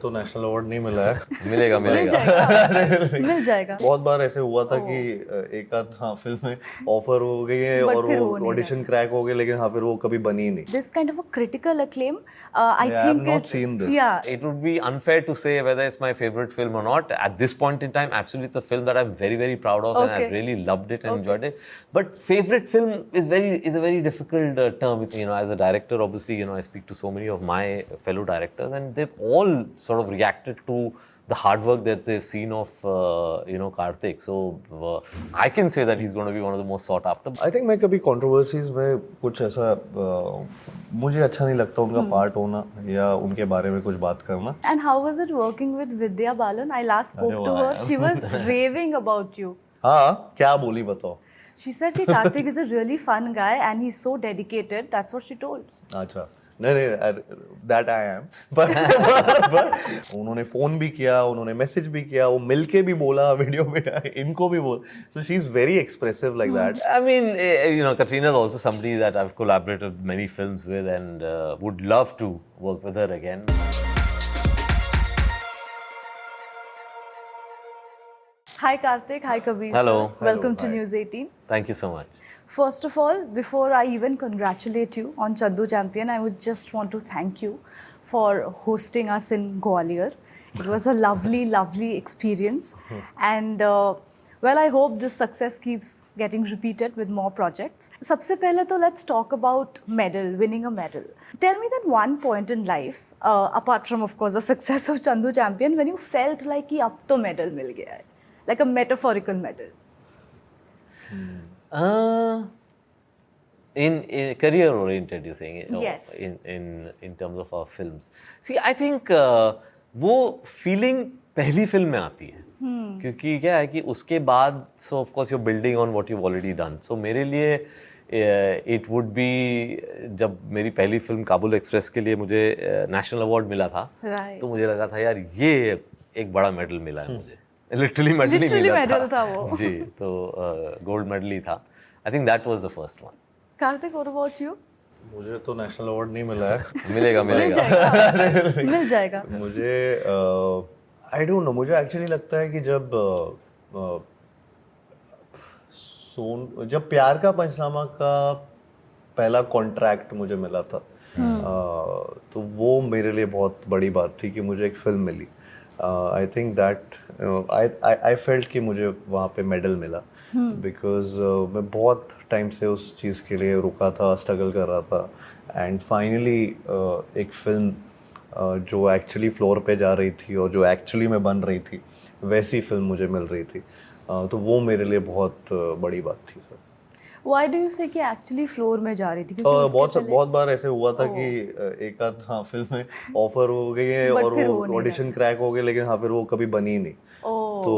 तो national award नहीं मिला है। मिलेगा मिल मिलेगा जाएगा मिल जाएगा। बहुत बार ऐसे हुआ था कि एक आध फिल्म में ऑफर हो गई है But और फिर वो हो नहीं ऑडिशन क्रैक हो गए, लेकिन फिर वो कभी बनी नहीं। This kind of a critical acclaim, I I have think not it's seen this. yeah. It would be unfair to say whether it's my favorite film or not. At this point in time, absolutely, it's a film that I'm very, very proud of, and Okay. I really loved it and enjoyed it. But favorite film is a very difficult term. It's, as a director, obviously, I speak to so many of my fellow directors, and they've all sort of reacted to the hard work that they've seen of, Karthik. So I can say that he's going to be one of the most sought after. I think मैं कभी controversies में कुछ ऐसा मुझे अच्छा नहीं लगता उनका पार्ट होना या उनके बारे में कुछ बात करना। And how was it working with Vidya Balan? I last spoke to her. She was raving about you. हाँ, क्या बोली बताओ? She said that Karthik is a really fun guy and he's so dedicated. That's what she told. अच्छा, नहीं, that I am, पर उन्होंने phone भी किया, उन्होंने मैसेज भी किया, वो मिलके भी बोला वीडियो में, इनको भी बोल, so she's very expressive like that. I mean, Katrina is also somebody that I've collaborated many films with and would love to work with her again. Hi Karthik, hi Kabir. Hello. Sir. Welcome Hello, to hi. News 18. Thank you so much. First of all, before I even congratulate you on Chandu Champion, I would just want to thank you for hosting us in Gwalior. It was a lovely, lovely experience. And well, I hope this success keeps getting repeated with more projects. Sabse pehle to let's talk about medal, winning a medal. Tell me that one point in life, apart from of course the success of Chandu Champion, when you felt like कि अब तो medal मिल गया है, like a metaphorical medal. In career oriented, you're saying it? Yes. In terms of our films. See, I think वो feeling पहली film में आती है, क्योंकि क्या है कि उसके बाद so of course you're building on what you've already done. So मेरे लिए it would be जब मेरी पहली फिल्म काबुल एक्सप्रेस के लिए मुझे नेशनल अवार्ड मिला था, Right. तो मुझे लगा था यार ये एक बड़ा मेडल मिला है मुझे, लिटरली मेडल ही मिला medal था वो। जी, तो गोल्ड मेडल ही था। आई think that was the first one. Karthik, what about you? मुझे तो नेशनल अवार्ड नहीं मिला है। मिलेगा मिल मिलेगा जाएगा मिल जाएगा। मुझे आई डोंट नो, मुझे एक्चुअली लगता है कि जब प्यार का पंचनामा का पहला कॉन्ट्रैक्ट मुझे मिला था, तो वो मेरे लिए बहुत बड़ी बात थी कि मुझे एक फिल्म मिली। I think that I felt कि मुझे वहाँ पे मेडल मिला, बिकॉज मैं बहुत टाइम से उस चीज़ के लिए रुका था, स्ट्रगल कर रहा था, एंड फाइनली एक फिल्म जो एक्चुअली फ्लोर पे जा रही थी और जो एक्चुअली में बन रही थी, वैसी फिल्म मुझे मिल रही थी, तो वो मेरे लिए बहुत बड़ी बात थी sir. Why do you say कि एक्चुअली फ्लोर में जा रही थी? क्योंकि उसके पहले बहुत बार ऐसे हुआ था कि एक आध फिल्म में ऑफर हो गई है But और फिर वो हो नहीं ऑडिशन क्रैक हो गए, लेकिन फिर वो कभी बनी नहीं। Oh. तो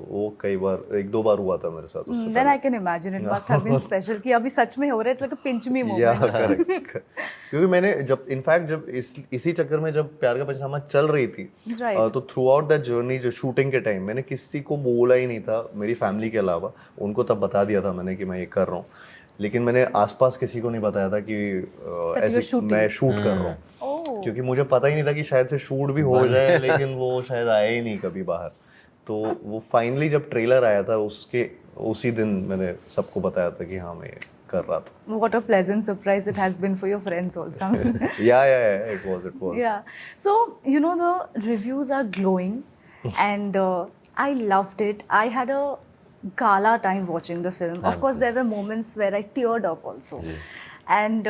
वो कई बार, एक दो बार हुआ था मेरे साथ उससे Then I can imagine it must have been special कि अभी सच में हो रहा है, it's like a pinch me या moment. करेक्ट, क्योंकि मैंने जब इनफैक्ट जब इसी चक्कर में जब प्यार का पंचनामा चल रही थी, Right. तो थ्रू आउट दैट जर्नी, जो शूटिंग के टाइम मैंने किसी को बोला ही नहीं था, मेरी फैमिली के अलावा। उनको तब बता दिया था मैंने कि मैं ये कर रहा हूँ, लेकिन मैंने आसपास किसी को नहीं बताया था कि ऐसे मैं शूट कर रहा हूँ, क्योंकि मुझे पता ही नहीं था कि शायद से शूट भी हो जाए, लेकिन वो शायद आया ही नहीं कभी बाहर। तो वो फाइनली जब ट्रेलर आया था उसके उसी दिन मैंने सबको बताया था कि हाँ मैं ये कर रहा था। What a pleasant surprise it has been for your friends also. Yeah, it was. Yeah. So, the reviews are glowing and I loved it. I had a gala time watching the film. Of course, there were moments where I teared up also. And,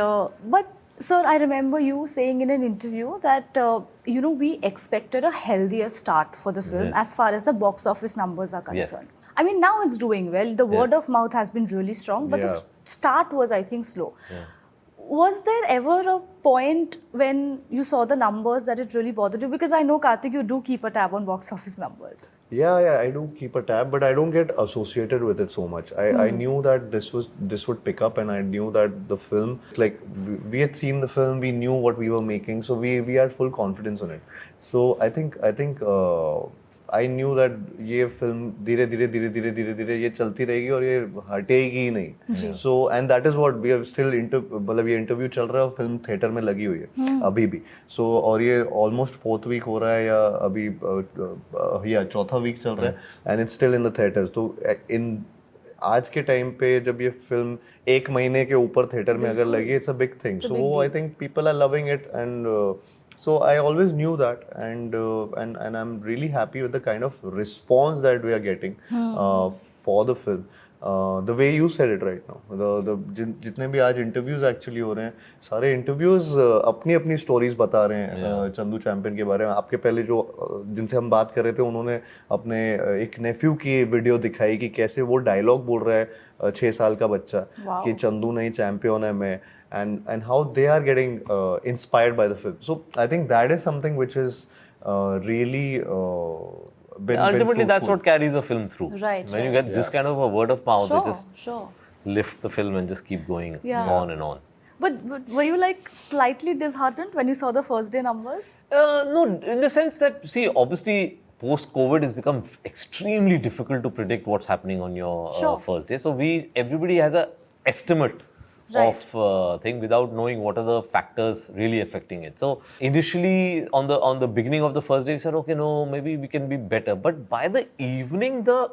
but sir, I remember you saying in an interview that, we expected a healthier start for the film as far as the box office numbers are concerned. I mean, now it's doing well. The word of mouth has been really strong, but the start was, I think, slow. Was there ever a point when you saw the numbers that it really bothered you? Because I know, Karthik, you do keep a tab on box office numbers. Yeah, I do keep a tab, but I don't get associated with it so much. I knew that this would pick up, and I knew that the film, like we had seen the film, we knew what we were making, so we had full confidence on it. So I think I knew that ये film धीरे धीरे ये चलती रहेगी और ये हटेगी ही नहीं. So and that is what we are still मतलब ये इंटरव्यू चल रहा है और फिल्म थिएटर में लगी हुई है अभी भी. सो और ये ऑलमोस्ट 4th वीक हो रहा है या अभी या 4था वीक चल रहा है and it's still in the theatres. तो इन आज के टाइम पे जब ये फिल्म 1 महीने के ऊपर थिएटर में अगर लगी, it's a big thing. So I think people are loving it and so I always knew that, and I'm really happy with the kind of response that we are getting for the film. The way you said it right now, the जितने भी आज interviews actually हो रहे हैं, सारे interviews अपनी अपनी stories बता रहे हैं चंदू चैंपियन के बारे में. आपके पहले जो जिनसे हम बात कर रहे थे, उन्होंने अपने एक nephew की वीडियो दिखाई कि कैसे वो डायलॉग बोल रहा है 6 साल का बच्चा कि चंदू नहीं चैंपियन है मैं. And how they are getting inspired by the film. So I think that is something which is really been ultimately that's fruitful. what carries a film through. Right, When you get this kind of a word of mouth, it just Sure. lift the film and just keep going on and on. But were you like slightly disheartened when you saw the first day numbers? No, in the sense that, see, obviously post-COVID it's become extremely difficult to predict what's happening on your first day. So everybody has a estimate of thing without knowing what are the factors really affecting it. So initially on the beginning of the first day we said, okay, no, maybe we can be better. But by the evening the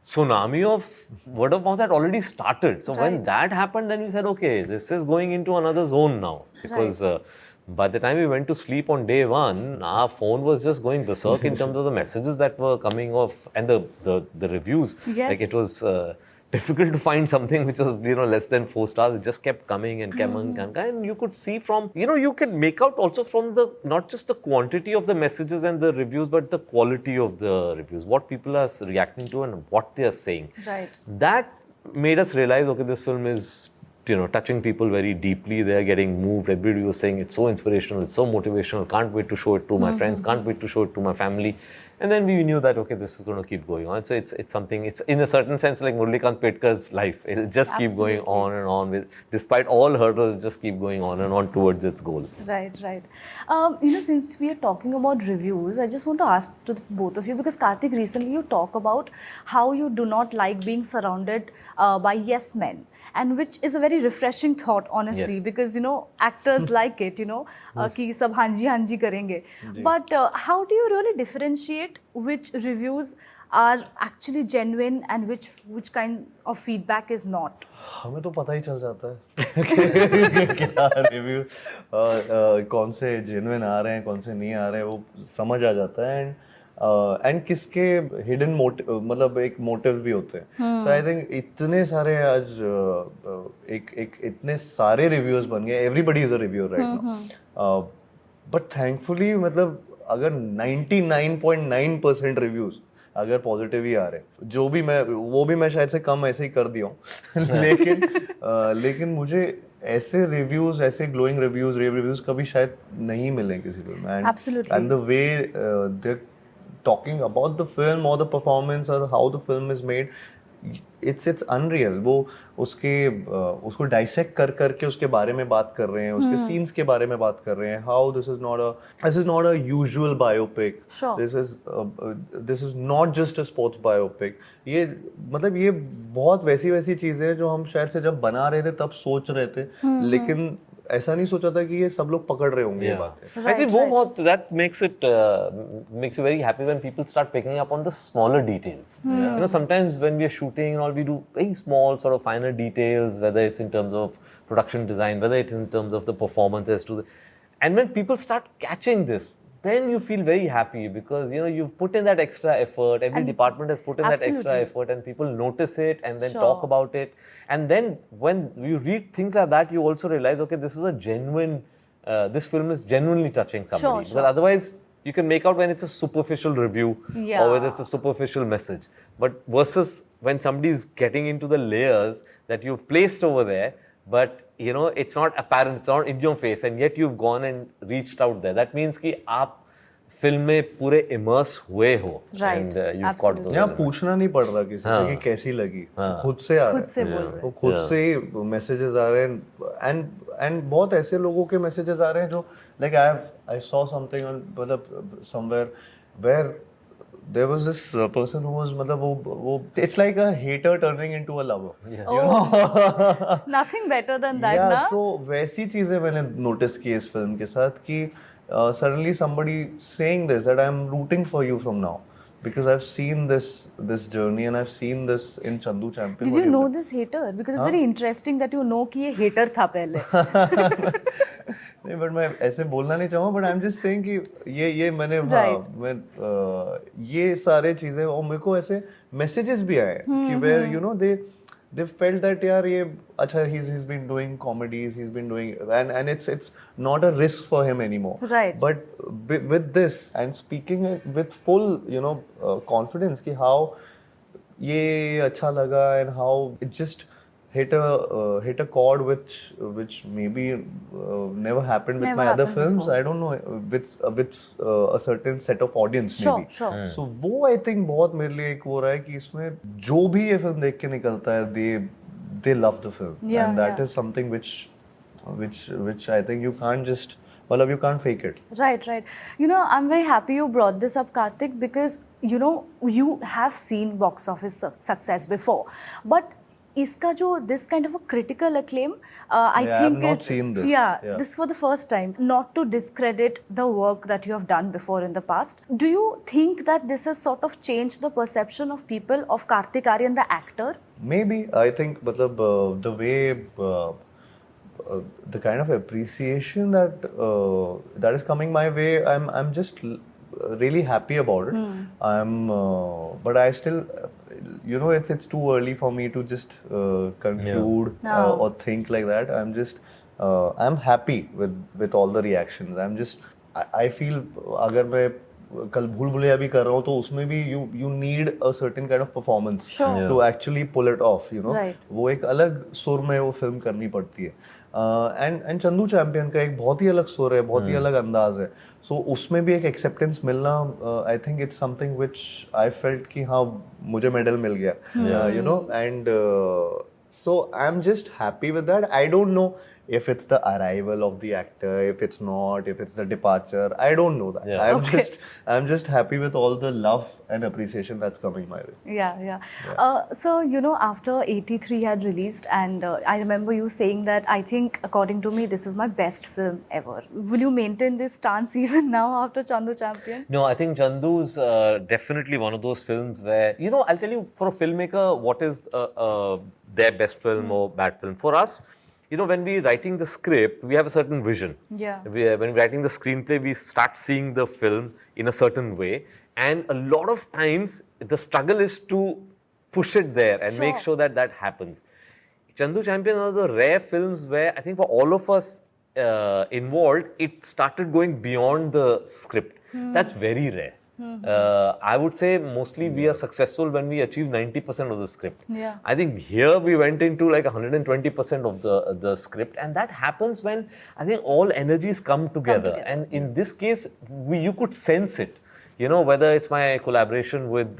tsunami of word of mouth had already started. So when that happened, then we said, okay, this is going into another zone now. Because by the time we went to sleep on day 1, our phone was just going berserk in terms of the messages that were coming off and the reviews. Yes. Like it was difficult to find something which was, less than 4 stars. It just kept coming and coming and you could see from, you can make out also from the, not just the quantity of the messages and the reviews, but the quality of the reviews, what people are reacting to and what they are saying. Right. That made us realize, okay, this film is, touching people very deeply. They are getting moved. Everybody was saying it's so inspirational, it's so motivational. Can't wait to show it to my friends. Can't wait to show it to my family. And then we knew that, okay, this is going to keep going on. So it's something, it's in a certain sense like Murlikant Petkar's life. It'll just keep going on and on despite all hurdles, just keep going on and on towards its goal. Right. Since we are talking about reviews, I just want to ask to both of you, because Karthik, recently you talk about how you do not like being surrounded by yes men. And which is a very refreshing thought, honestly, because actors like it, कि सब हाँ जी करेंगे. But how do you really differentiate which reviews are actually genuine and which kind of feedback is not? हमें तो पता ही चल जाता है क्या रिव्यू कौन से जेन्युइन आ रहे हैं, कौन से नहीं आ रहे हैं, वो समझ आ जाता है. एंड किसके हिडन मोटिव, मतलब एक मोटिव भी होते हैं. सो आई थिंक इतने सारे आज एक इतने सारे रिव्यूअर्स बन गए. Everybody is a reviewer right now. But thankfully मतलब अगर 99.9% रिव्यूज अगर पॉजिटिव ही आ रहे हैं, जो भी मैं शायद से कम ऐसे ही कर दिया हूँ लेकिन मुझे ऐसे रिव्यूज, ऐसे ग्लोइंग रिव्यूज, रेव रिव्यूज कभी शायद नहीं मिले किसी फिल्म में. And the way they talking about the film or the performance or how the film is made, it's unreal. वो उसको dissect कर उसके बारे में बात कर रहे हैं, उसके scenes के बारे में बात कर रहे हैं. How this is not a usual biopic. Sure. This is not just a sports biopic. ये मतलब ये बहुत वैसी चीजें हैं जो हम शायद से जब बना रहे थे तब सोच रहे थे, लेकिन ऐसा नहीं सोचा था कि ये सब लोग पकड़ रहे होंगे ये बातें. Actually, that makes you very happy when people start picking up on the smaller details. Sometimes when we are shooting and all, we do very small sort of finer details, whether it's in terms of production design, whether it's in terms of the performances and when people start catching this, then you feel very happy because you've put in that extra effort. Every department has put in that extra effort, and people notice it and then talk about it. And then when you read things like that, you also realize, okay, this is a genuine. This film is genuinely touching somebody. Because otherwise, you can make out when it's a superficial review or whether it's a superficial message. But versus when somebody is getting into the layers that you've placed over there, but it's not apparent, it's not in your face, and yet you've gone and reached out there. That means कि आप film में पूरे immerse हुए हो. Right. And you've got those. यहाँ पूछना नहीं पड़ रहा किसी से कि कैसी लगी, खुद से आ रहा है. वो खुद से मैसेजेस आ रहे हैं. एंड बहुत ऐसे लोगों के मैसेजेस आ रहे हैं जो लाइक आई सॉ समथिंग मतलब somewhere where there was this person who was मतलब वो it's like a hater turning into a lover. Oh, nothing better than that, Yeah, na? so वैसी चीजें मैंने notice की इस film के साथ कि suddenly somebody saying this that I'm rooting for you from now because I've seen this journey and I've seen this in Chandu Champion. Did you know this hater? Because it's very interesting that you know कि ये hater था पहले. नहीं but मैं ऐसे बोलना नहीं चाहूँगा but I am just saying कि ये मैंने Right. मैं ये सारे चीजें और मेरे को ऐसे मैसेजेस भी आए कि where you know they felt that यार ये अच्छा he's been doing comedies, he's been doing and it's not a risk for him anymore. Right. But with this and speaking with full confidence कि how ये अच्छा लगा and how it just hit a chord which maybe never happened with Never my other happened films. before. I don't know with a certain set of audience Sure, maybe. sure. So वो I think बहुत मेरे लिए एक वो रहा है कि इसमें जो भी ये फिल्म देख के निकलता है they love the film Yeah, and that yeah. is something which I think you can't just मतलब you can't fake it. Right, right. You know, I'm very happy you brought this up, Karthik, because you know you have seen box office success before, but इसका जो this kind of a critical acclaim, I Yeah, I think have not it's seen this. yeah, Yeah. this for the first time. Not to discredit the work that you have done before in the past, do you think that this has sort of changed the perception of people of Karthik Aaryan, the actor? Maybe I think मतलब the way the kind of appreciation that is coming my way, I'm just really happy about it. But I still, you know, it's too early for me to just conclude No. or think like that. I'm happy with all the reactions. I feel अगर मैं कल भूल भुलैया भी कर रहा हूँ तो उसमें भी you need a certain kind of performance Sure. to actually pull it off, you know. Right. वो एक अलग सुर में वो फिल्म करनी पड़ती है एंड चंदू चैंपियन का एक बहुत ही अलग सुर है, बहुत ही अलग अंदाज है. सो उसमें भी एक एक्सेप्टेंस मिलना, I think it's something which I felt कि हाँ मुझे मेडल मिल गया, you know. And so I'm just happy with that. I don't know if it's the arrival of the actor, if it's not, if it's the departure. I don't know that. Yeah. I'm just happy with all the love and appreciation that's coming my way. Yeah. So, you know, after 83 had released, and I remember you saying that I think, according to me, this is my best film ever. Will you maintain this stance even now after Chandu Champion? No, I think Chandu's definitely one of those films where, you know, I'll tell you, for a filmmaker, what is their best film or bad film. For us, you know, when we're writing the script, we have a certain vision. Yeah. When we're writing the screenplay, we start seeing the film in a certain way. And a lot of times, the struggle is to push it there and make sure that that happens. Chandu Champion are the rare films where I think for all of us involved, it started going beyond the script. That's very rare. I would say mostly we are successful when we achieve 90% of the script. Yeah. I think here we went into like 120% of the script, and that happens when I think all energies come together. And in this case, you could sense it. You know, whether it's my collaboration with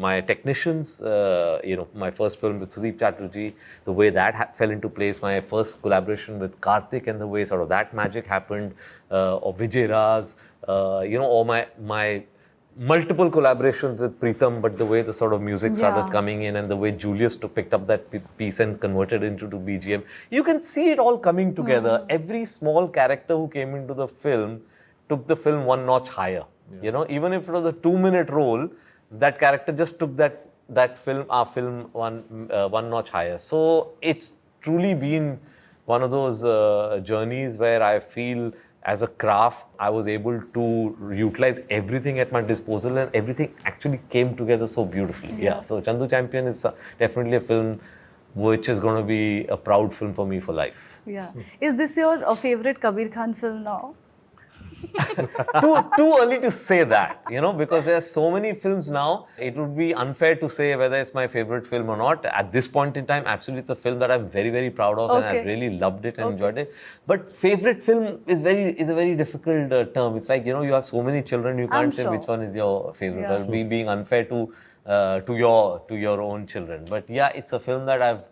my technicians, you know, my first film with Sudeep Chatterjee, the way that fell into place, my first collaboration with Karthik and the way sort of that magic happened, or Vijay Raz, you know, or my multiple collaborations with Preetham, but the way the sort of music started coming in and the way Julius picked up that piece and converted it into BGM, you can see it all coming together. Every small character who came into the film took the film one notch higher. You know, even if it was a 2-minute role, that character just took that film, our film, one notch higher. So it's truly been one of those journeys where I feel, as a craft, I was able to utilize everything at my disposal, and everything actually came together so beautifully. Yeah. So Chandu Champion is definitely a film which is going to be a proud film for me for life. Yeah. Is this your favorite Kabir Khan film now? Too early to say that, you know, because there are so many films now. It would be unfair to say whether it's my favorite film or not. At this point in time, absolutely, it's a film that I'm very, very proud of, and I really loved it and enjoyed it. But favorite film is a very difficult term. It's like, you know, you have so many children, you can't say which one is your favorite. That would be being unfair to your own children. But yeah, it's a film that I've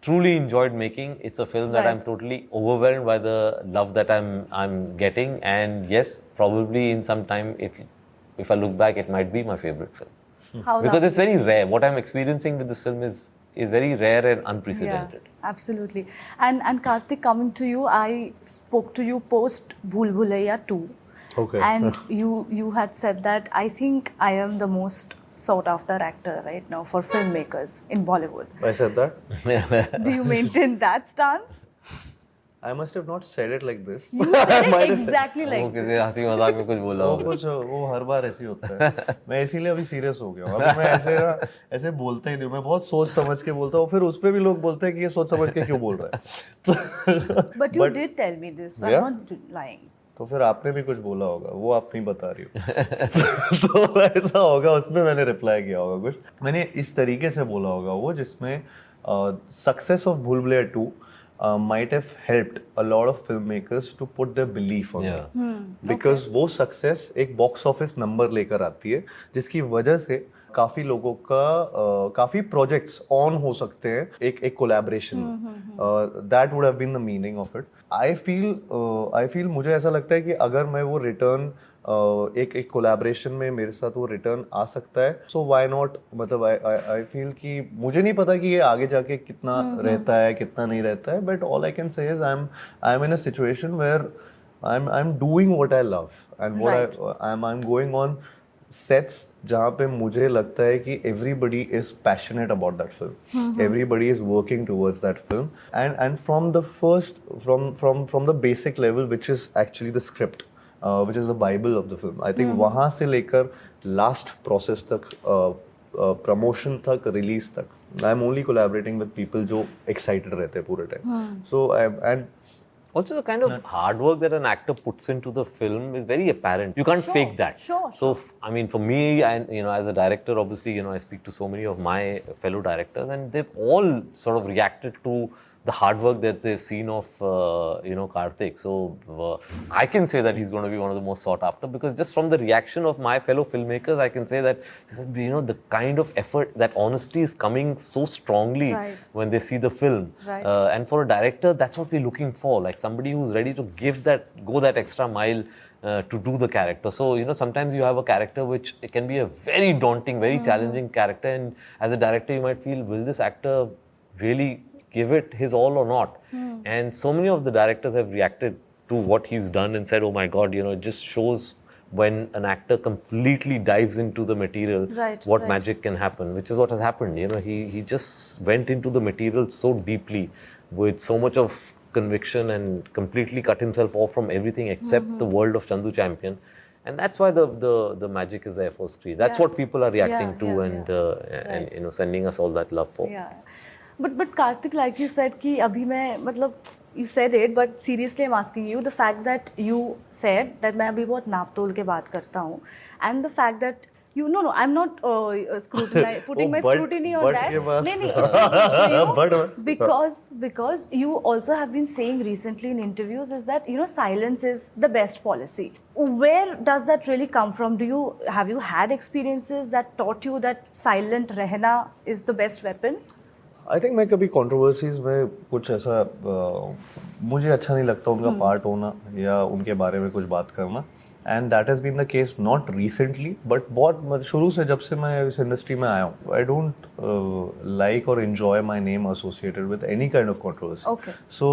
truly enjoyed making. It's a film that I'm totally overwhelmed by the love that I'm getting, and yes, probably in some time if I look back, it might be my favorite film. How Because lovely. it's very rare. What I'm experiencing with this film is very rare and unprecedented. Yeah, absolutely. And Karthik, coming to you, I spoke to you post Bhool Bhulaiya 2. Okay. And you had said that I think I am the most sought after actor right now for filmmakers in Bollywood. I said that. Do you maintain that stance? I must have not said it like this. You said it exactly वो like किसी this. हंसी मजाक में कुछ बोला वो होगा. कुछ वो हर बार ऐसे ही होता है. मैं इसीलिए अभी सीरियस हो गया हूँ. अभी मैं ऐसे बोलता ही नहीं हूँ. मैं बहुत सोच समझ के बोलता हूँ. फिर उस पे भी लोग बोलते हैं कि ये सोच समझ के क्यों बोल रहा है. But you did tell me this. Yeah? I'm not lying. तो फिर आपने भी कुछ बोला होगा, वो आप नहीं बता रही हो. तो ऐसा होगा, उसमें मैंने रिप्लाई किया होगा कुछ. मैंने इस तरीके से बोला होगा वो, जिसमें सक्सेस ऑफ भूल Bhulaiyaa 2 might have helped a lot of filmmakers to put their belief on Yeah. it. Because वो सक्सेस एक बॉक्स ऑफिस नंबर लेकर आती है, जिसकी वजह से काफी लोगों का काफी प्रोजेक्ट्स ऑन हो सकते हैं एक कोलैबोरेशन में. That would have been the meaning of it. I feel मुझे ऐसा लगता है कि अगर मैं वो रिटर्न एक कोलैबोरेशन में मेरे साथ वो रिटर्न आ सकता है, सो व्हाई नॉट. मतलब आई फील कि मुझे नहीं पता कि ये आगे जाके कितना रहता है कितना नहीं रहता है, but all I can say is I am in a situation where I am doing what I love and what I am going on sets जहाँ पे मुझे लगता है कि everybody is passionate about that film. Everybody is working towards that film, and from the first from the basic level, which is actually the script, which is the Bible of the film. I think वहाँ से लेकर last process तक, promotion तक, release तक, I'm only collaborating with people जो excited रहते हैं पूरे time. So and Also, the kind of hard work that an actor puts into the film is very apparent. You can't fake that. Sure. So, I mean, for me, and as a director, obviously, I speak to so many of my fellow directors, and they've all sort of reacted to the hard work that they've seen of, Karthik. So, I can say that he's going to be one of the most sought after, because just from the reaction of my fellow filmmakers, I can say that, the kind of effort, that honesty is coming so strongly when they see the film. Right. And for a director, that's what we're looking for, like somebody who's ready to go that extra mile to do the character. So, sometimes you have a character which it can be a very daunting, very challenging character, and as a director, you might feel, will this actor really give it his all or not? And so many of the directors have reacted to what he's done and said, oh my God, it just shows when an actor completely dives into the material, what magic can happen, which is what has happened. He just went into the material so deeply with so much of conviction and completely cut himself off from everything except the world of Chandu Champion. And that's why the magic is there for screen. That's what people are reacting to and sending us all that love for. Yeah. But Karthik, like you said कि अभी मैं मतलब you said it, but seriously I'm asking you, the fact that you said that मैं अभी बहुत नाप तोल के बात करता हूँ, and the fact that no, I'm not putting my scrutiny on that. नहीं, इसलिए पूछ रही हूँ because you also have been saying recently in interviews is that silence is the best policy. Where does that really come from? Have you had experiences that taught you that silent रहना is the best weapon? I think मैं कभी controversies में कुछ ऐसा मुझे अच्छा नहीं लगता उनका पार्ट होना या उनके बारे में कुछ बात करना. And that has been the case not recently, but बहुत शुरू से, जब से मैं इस इंडस्ट्री में आया हूँ, आई डोंट लाइक और enjoy my name associated with any kind of controversy. So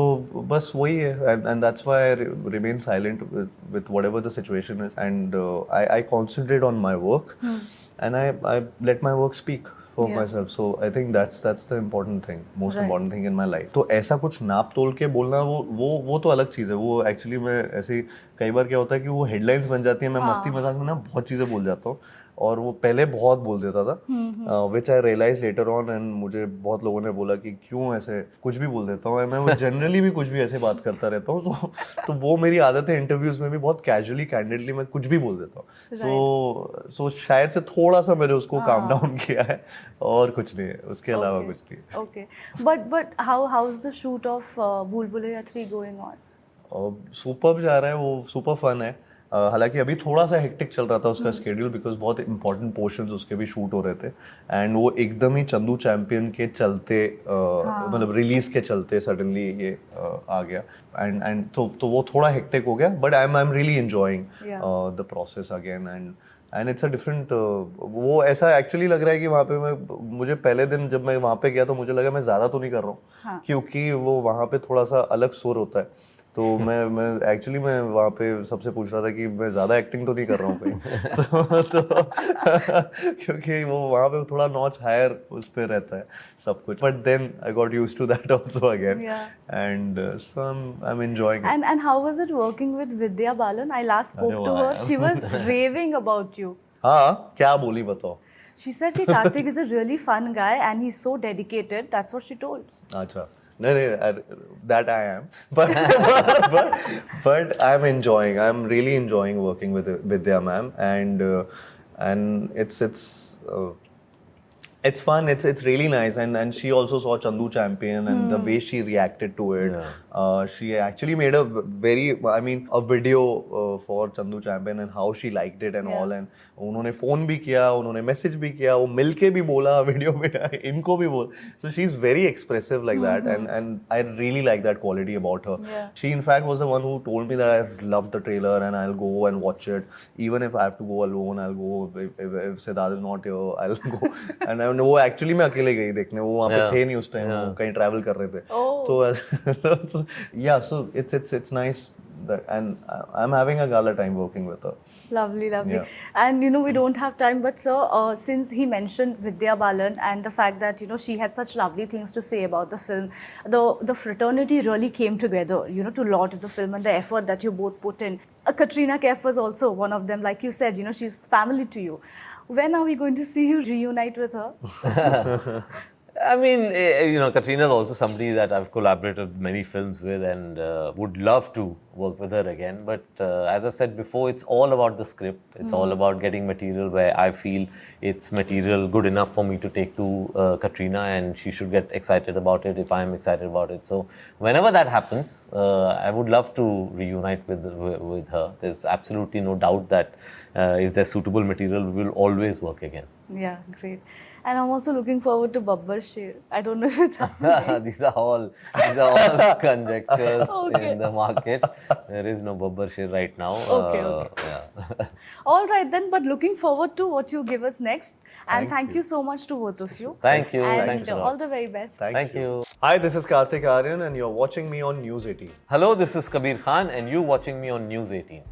बस वही है, and that's why I remain silent with whatever the situation is, and I concentrate on my work and I let my work speak for myself. So I think that's the important thing, most important thing in my life. तो ऐसा कुछ नाप तोल के बोलना वो तो अलग चीज़ है. वो एक्चुअली मैं ऐसे कई बार क्या होता है कि वो हेडलाइंस बन जाती है, मैं मस्ती मजाक में ना बहुत चीज़ें बोल जाता हूँ, और वो पहले बहुत बोल देता था, विच आई रियलाइज लेटर ऑन, एंड मुझे बहुत लोगों ने बोला कि क्यों ऐसे कुछ भी बोल देता हूँ. मैं वो जनरली भी कुछ भी ऐसे बात करता रहता हूँ, तो वो मेरी आदत है. इंटरव्यूज में भी बहुत कैजुअली कैंडिडली मैं कुछ भी बोल देता हूँ. सो शायद से थोड़ा सा मैंने उसको काम डाउन किया है, और कुछ नहीं है, उसके अलावा कुछ नहीं. Okay, but how's the shoot of Bhool Bhulaiya 3 going on? Super जा रहा है, वो सुपर फन है. हालांकि अभी थोड़ा सा हेक्टिक चल रहा था उसका स्केड्यूल, बिकॉज बहुत इंपॉर्टेंट पोर्शंस उसके भी शूट हो रहे थे, एंड वो एकदम ही चंदू चैंपियन के चलते मतलब रिलीज के चलते सडनली ये आ गया, एंड तो वो थोड़ा हेक्टिक हो गया, but I am really enjoying the process again, and it's a different वो ऐसा एक्चुअली लग रहा है कि वहाँ पे मुझे पहले दिन जब मैं वहाँ पे गया तो मुझे लगा मैं ज़्यादा तो नहीं कर रहा हूँ, हाँ. क्योंकि वो वहाँ पे थोड़ा सा अलग सुर होता है। तो मैं वहाँ पे सबसे पूछ रहा था कि मैं ज़्यादा एक्टिंग तो नहीं कर रहा हूँ कहीं तो क्योंकि वो वहाँ पे थोड़ा नॉच हायर उस पे रहता है सब कुछ, but then I got used to that also again and so I am enjoying it. And how was it working with Vidya Balan? I last spoke to her. She was raving about you. हाँ, क्या बोली बताओ? She said कि Karthik is a really fun guy and he's so dedicated. That's what she told. अच्छा, नहीं, that I am, but I'm enjoying. I'm really enjoying working with Vidya ma'am, and it's fun. It's really nice, and she also saw Chandu Champion and the way she reacted to it. She actually made a video for Chandu Champion and how she liked it and all. And उन्होंने phone भी किया, उन्होंने message भी किया, वो मिलके भी बोला वीडियो में, इनको भी बोल. So she's very expressive like that, and I really like that quality about her. She in fact was the one who told me that I loved the trailer and I'll go and watch it. Even if I have to go alone, I'll go. If Siddharth is not here, I'll go. And वो actually मैं अकेले गई देखने, वो वहाँ पे थे नहीं उस टाइम, वो कहीं ट्रैवल कर रहे थे. तो yeah, so it's nice that, and I'm having a gala time working with her. Lovely. Yeah. And we don't have time, but sir, since he mentioned Vidya Balan and the fact that she had such lovely things to say about the film, the fraternity really came together, to laud the film and the effort that you both put in. Katrina Kaif was also one of them, like you said, she's family to you. When are we going to see you reunite with her? I mean, Katrina is also somebody that I've collaborated many films with and would love to work with her again. But as I said before, it's all about the script. It's all about getting material where I feel it's material good enough for me to take to Katrina, and she should get excited about it if I'm excited about it. So whenever that happens, I would love to reunite with her. There's absolutely no doubt that if there's suitable material, we will always work again. Yeah, great. And I'm also looking forward to Babbar Sher. I don't know if it's happening. These are all conjectures in the market. There is no Babbar Sher right now. Okay. Yeah. All right then, but looking forward to what you give us next. And thank you so much to both of you. Thank you. And Thanks a lot. all the very best. Thank you. Hi, this is Karthik Aryan and you're watching me on News 18. Hello, this is Kabir Khan and you watching me on News 18.